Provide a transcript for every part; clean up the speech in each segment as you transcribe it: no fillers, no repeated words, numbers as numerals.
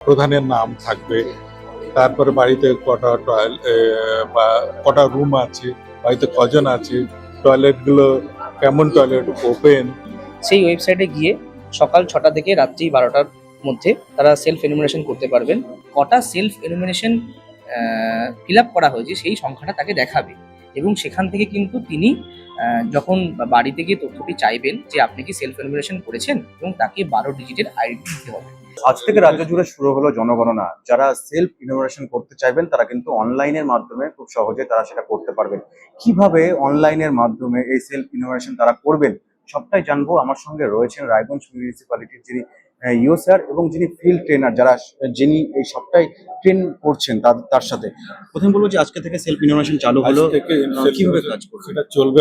প্রধানের নাম থাকবে, তারপরে বাড়িতে কটা বা কটা রুম আছে, বাড়িতে কজন আছে, টয়লেটগুলো কেমন, টয়লেট ওপেন। সেই ওয়েবসাইটে গিয়ে সকাল ৬টা থেকে রাত্রি ১২টার মধ্যে তারা সেলফ এনুমিনেশন করতে পারবেন। কটা সেলফ এনুমিনেশন ফিল আপ করা হয়েছে সেই সংখ্যাটা তাকে দেখাবে, এবং সেখান থেকে কিন্তু তিনি যখন বাড়িতে গিয়ে তথ্যটি চাইবেন যে আপনি কি সেলফ এনুমিনেশন করেছেন, এবং তাকে ১২ ডিজিটের আইডি দিতে হবে। আজ থেকে রাজ্য জুড়ে শুরু হলো জনগণনা। যারা সেলফ ইনোভেশন করতে চাইবেন তারা কিন্তু অনলাইনের মাধ্যমে খুব সহজে তারা সেটা করতে পারবেন। কিভাবে অনলাইনের মাধ্যমে এই সেলফ ইনোভেশন তারা করবেন সবটাই জানবো। আমার সঙ্গে রয়েছেন রায়গঞ্জ মিউনিসিপ্যালিটির যিনি ইও স্যার এবং যিনি ফিল্ড ট্রেনার, যিনি এই সবটাই ট্রেন করছেন তার সাথে প্রথম বলবো যে আজকে থেকে সেলফ ইনোভেশন চালু হলো, থেকে কিভাবে কাজ করছে? সেটা চলবে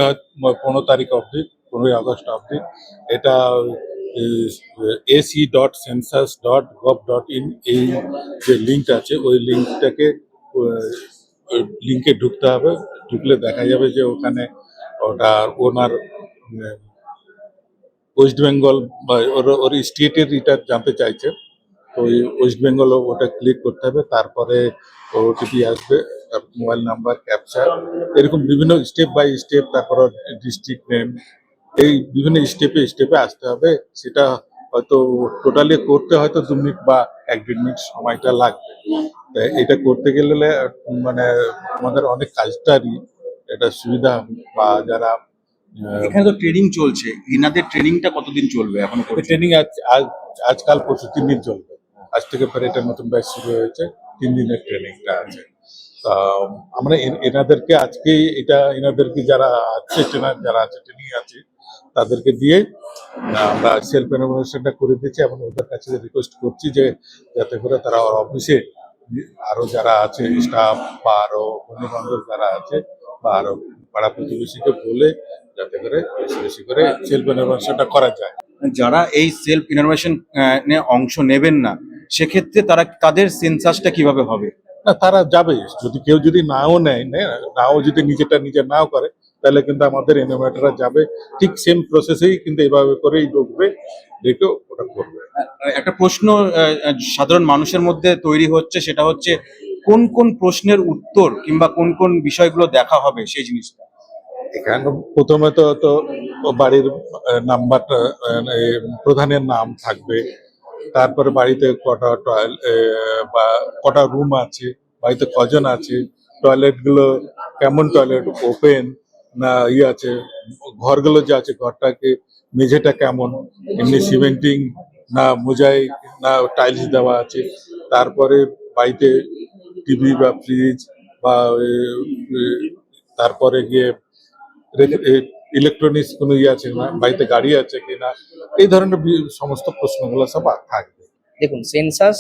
15 তারিখ অবধি, 15 আগস্ট অবধি। এটা ac.census.gov.in এই যে লিঙ্ক আছে, ওই লিঙ্কটাকে লিঙ্কে ঢুকতে হবে। ঢুকলে দেখা যাবে যে ওখানে ওটা ওনার ওয়েস্ট বেঙ্গল বা ওর স্টেটের এটা জানতে চাইছে। তো ওই ওয়েস্ট বেঙ্গল ওটা ক্লিক করতে হবে, তারপরে ওটিপি আসবে, মোবাইল নাম্বার, ক্যাপচা, এরকম বিভিন্ন স্টেপ বাই স্টেপ, তারপর ডিস্ট্রিক্ট নেম, এই বিভিন্ন স্টেপে স্টেপে আসতে হবে। সেটা হয়তো টোটালি করতে হয়তো 2 মিনিট বা 1-1.5 মিনিট সময়টা লাগবে। এটা করতে গেলে মানে আমাদের অনেক কাজটারই এটা সুবিধা, বা যারা এখানে তো ট্রেনিং চলছে, এনাদের ট্রেনিংটা কতদিন চলবে এখনো পর্যন্ত? ট্রেনিং আজকাল পরশু 3 দিন চলবে। আজ থেকে পরে এটা নতুন ব্যাচ শুরু হয়েছে, 3 দিনের ট্রেনিংটা আছে। তা আমরা এনাদেরকে আজকে এনাদেরকে যারা আছে ট্রেনার, যারা আছে ট্রেনিং আছে, তাদেরকে দিয়ে আমরা সেলফ এনোভেশনটা করে দিচ্ছি, এবং ওদের কাছে রিকোয়েস্ট করছি যে যাতে করে তারা অফিসে আরো যারা আছে স্টাফ বা আরো বন্ধু বান্ধব যারা আছে বা আরো পাড়া প্রতিবেশীকে বলে যাতে করে বেশি বেশি করে সেলফ এনোভেশনটা করা যায়। যারা এই সেলফ ইনোভেশন অংশ নেবেন না, সেক্ষেত্রে তাদের সেন্সাসটা কিভাবে হবে? না, তারা যাবে। কেউ যদি নাও নেয়, নাও যদি নিজে নাও করে, তাহলে কিন্তু আমাদের এনোভেটররা যাবে, ঠিক সেম প্রসেসেই কিন্তু এভাবে করেই ঢুকবে, দেখে ওটা করবে। একটা প্রশ্ন সাধারণ মানুষের মধ্যে তৈরি হচ্ছে, সেটা হচ্ছে কোন কোন প্রশ্নের উত্তর কিংবা কোন কোন বিষয়গুলো দেখা হবে সেই জিনিসটা। এখানে প্রথমে তো বাড়ির নাম্বারটা, প্রধানের নাম থাকবে, তারপরে বাড়িতে কটা বা কটা রুম আছে, বাড়িতে কজন আছে, টয়লেট গুলো কেমন, টয়লেট ওপেন না আছে, ঘরগুলো যে আছে ঘরটাকে মেঝেটা কেমন, এমনি সিমেন্টিং না মোজাইক না টাইলস দেওয়া আছে, তারপরে বাড়িতে টিভি বা ফ্রিজ বা তারপরে গিয়ে ইলেকট্রনিক্স কোনো আছে না, বাড়িতে গাড়ি আছে কিনা, এই ধরনের সমস্ত প্রশ্নগুলো সব থাকবে। দেখুন, সেন্সাস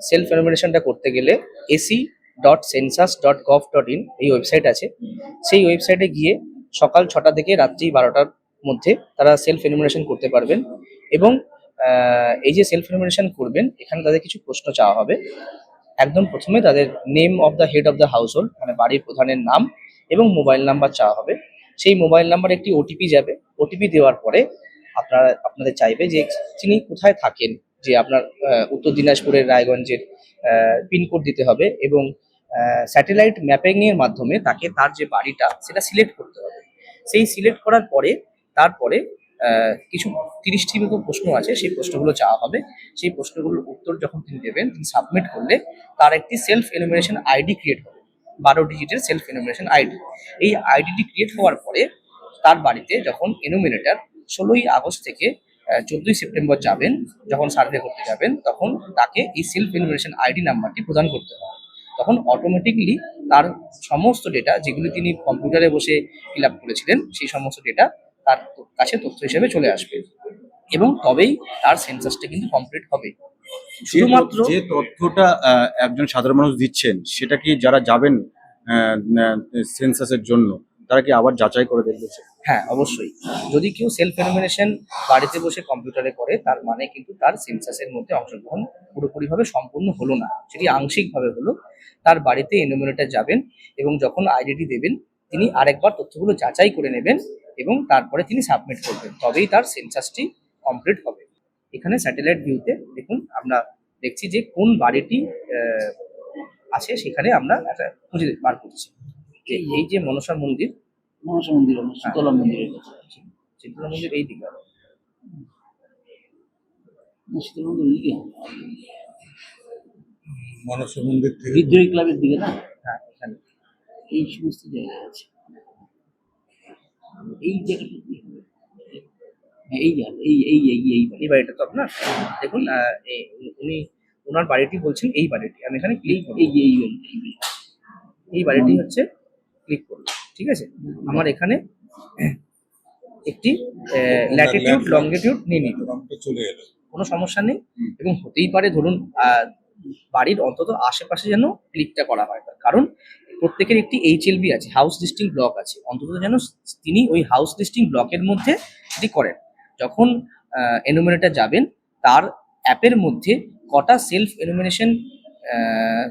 সেলফ এনুমিনেশনটা করতে গেলে ac.census.gov.in এই ওয়েবসাইট আছে। সেই ওয়েবসাইটে গিয়ে সকাল ৬টা থেকে রাত্রি ১২টার মধ্যে তারা সেলফ এনুমিনেশন করতে পারবেন, এবং এই যে সেলফ এনুমিনেশন করবেন, এখানে তাদের কিছু প্রশ্ন চাওয়া হবে। একদম প্রথমে তাদের name of the head of the house hold, মানে বাড়ির প্রধানের নাম এবং মোবাইল নাম্বার চাওয়া হবে। সেই মোবাইল নাম্বার একটি ওটিপি যাবে। ওটিপি দেওয়ার পরে আপনাদের চাইবে যে তিনি কোথায় থাকেন, যে আপনার উত্তর দিনাজপুরের রায়গঞ্জের পিনকোড দিতে হবে, এবং স্যাটেলাইট ম্যাপিং এর মাধ্যমে তাকে তার যে বাড়িটা সেটা সিলেক্ট করতে হবে। সেই সিলেক্ট করার পরে তারপরে কিছু 30টি মতো প্রশ্ন আছে, সেই প্রশ্নগুলো চাওয়া হবে। সেই প্রশ্নগুলোর উত্তর যখন তিনি দেবেন, তিনি সাবমিট করলে তার একটি সেলফ এনুমিনেশন আইডি ক্রিয়েট হবে, 12 ডিজিটের সেলফ এনুমিনেশন আইডি। এই আইডিটি ক্রিয়েট হওয়ার পরে তার বাড়িতে যখন এনুমিনেটর 16ই আগস্ট থেকে 14ই সেপ্টেম্বর যাবেন, যখন সার্ভে করতে যাবেন, তখন তাকে এই সেলফ এনুমিনেশন আইডি নাম্বারটি প্রদান করতে হবে। তখন অটোমেটিকলি তার সমস্ত ডেটা, যেগুলি তিনি কম্পিউটারে বসে ফিল আপ করেছিলেন, সেই সমস্ত ডেটা তার কাছে তথ্য হিসেবে চলে আসবে, এবং তবেই তার সেন্সাসটা কিন্তু কমপ্লিট হবে। শুধুমাত্র যে তথ্যটা একজন সাধারণ মানুষ দিচ্ছেন, সেটা কি যারা যাবেন সেন্সাসের জন্য তারা কি আবার যাচাই করে দেখবে? হ্যাঁ, অবশ্যই। যদি কেউ সেলফ এনুমিনেশন বাড়িতে বসে কম্পিউটারে করে, তার মানে কিন্তু তার সেন্সাসের মধ্যে অংশগ্রহণ পুরোপুরিভাবে সম্পূর্ণ হলো না, সেটি আংশিকভাবে হলো। তার বাড়িতে এনুমিনেটর যাবেন, এবং যখন আইডিটি দেবেন, তিনি আরেকবার তথ্যগুলো যাচাই করে নেবেন, এবং তারপরে তিনি সাবমিট করবেন, তবেই তার সেন্সাসটি কমপ্লিট হবে। এখানে স্যাটেলাইট ভিউতে দেখুন, আমরা দেখছি যে কোন বাড়িটি আছে, সেখানে আমরা একটা খুঁজে বার করছি যে এই যে মনসা মন্দির, মনসা মন্দির হলো শীতলা মন্দিরের কাছে আছে। শীতলা মন্দির এই দিকে হবে। না, শীতলা মন্দির দিকে মনসা মন্দির থেকে বিদ্রোহী ক্লাবের দিকে না, হ্যাঁ এখানে এই সমস্ত জায়গায় আছে। এই জায়গাটা কি হবে? হ্যাঁ, এই জায়গা, এই বাড়ি। এই বাড়িটা তো আপনার, দেখুন উনি ওনার বাড়িটি বলছেন এই বাড়িটি, আমি এখানে ক্লিক করব, এই যে এই বাড়িটা, এই বাড়িটা। এই বাড়িটি হচ্ছে ক্লিক করব, ঠিক আছে। আমার এখানে একটি ল্যাটিটিউড লঙ্গিটিউড নিয়ে নিল, রংটা চলে এলো। কোনো সমস্যা নেই। এবং হতেই পারে ধরুন বাড়ির অন্তত আশেপাশে যেন ক্লিকটা করা হয়, তার কারণ প্রত্যেকের একটি HLB আছে, হাউস লিস্টিং ব্লক আছে, অন্তত যেন তিনি ওই হাউস লিস্টিং ব্লকের মধ্যে এটি করেন। যখন এনুমিনেটর যাবেন, তার অ্যাপের মধ্যে কটা সেলফ এনুমিনেশন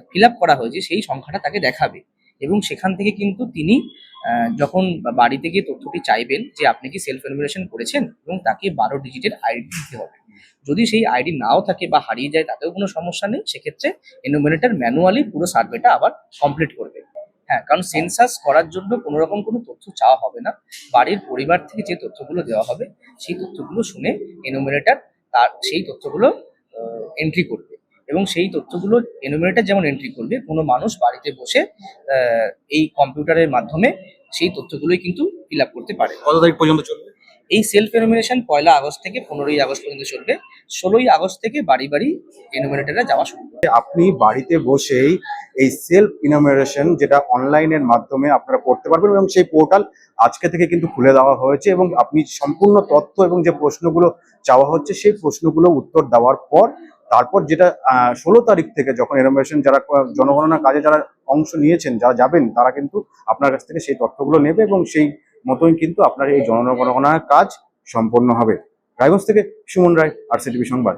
ফিল আপ করা হয়েছে সেই সংখ্যাটা তাকে দেখাবে, এবং সেখান থেকে কিন্তু তিনি যখন বাড়ি থেকে তথ্যটি চাইবেন যে আপনি কি সেলফ এনুমিনেশন করেছেন, এবং তাকে 12 ডিজিটের আইডি দিতে হবে। যদি সেই আইডি নাও থাকে বা হারিয়ে যায়, তাতেও কোনো সমস্যা নেই, সেক্ষেত্রে এনুমিনেটর ম্যানুয়ালি পুরো সার্ভেটা আবার কমপ্লিট করবে। হ্যাঁ, কারণ সেন্সাস করার জন্য কোনো রকম কোনো তথ্য চাওয়া হবে না, বাড়ির পরিবার থেকে যে তথ্যগুলো দেওয়া হবে সেই তথ্যগুলো শুনে এনুমিনেটর তার সেই তথ্যগুলো এন্ট্রি করবে, এবং সেই তথ্যগুলো এনুমিনেটর যেমন এন্ট্রি করবে, কোনো মানুষ বাড়িতে বসে এই কম্পিউটারের মাধ্যমে সেই তথ্যগুলোই কিন্তু ফিল আপ করতে পারে। কত তারিখ পর্যন্ত চলবে? এই সেলফ এনুমিনেশন 1 আগস্ট থেকে 15 আগস্ট পর্যন্ত চলবে। 16 আগস্ট থেকে বাড়ি বাড়ি এনুমিনেটররা যাওয়া শুরু করবে। আপনি বাড়িতে বসেই এই সেলফ ইনোমিনেশন যেটা অনলাইনের মাধ্যমে আপনারা করতে পারবেন, এবং সেই পোর্টাল আজকে থেকে কিন্তু খুলে দেওয়া হয়েছে, এবং আপনি সম্পূর্ণ তথ্য এবং যে প্রশ্নগুলো চাওয়া হচ্ছে সেই প্রশ্নগুলো উত্তর দেওয়ার পর তারপর যেটা 16 তারিখ থেকে যখন ইনোমিনেশন যারা জনগণনা কাজে যারা অংশ নিয়েছেন, যারা যাবেন, তারা কিন্তু আপনার কাছ থেকে সেই তথ্যগুলো নেবে, এবং সেই মতোই কিন্তু আপনার এই জনগণনার কাজ সম্পন্ন হবে। রায়গঞ্জ থেকে সুমন রায়, RCTV সংবাদ।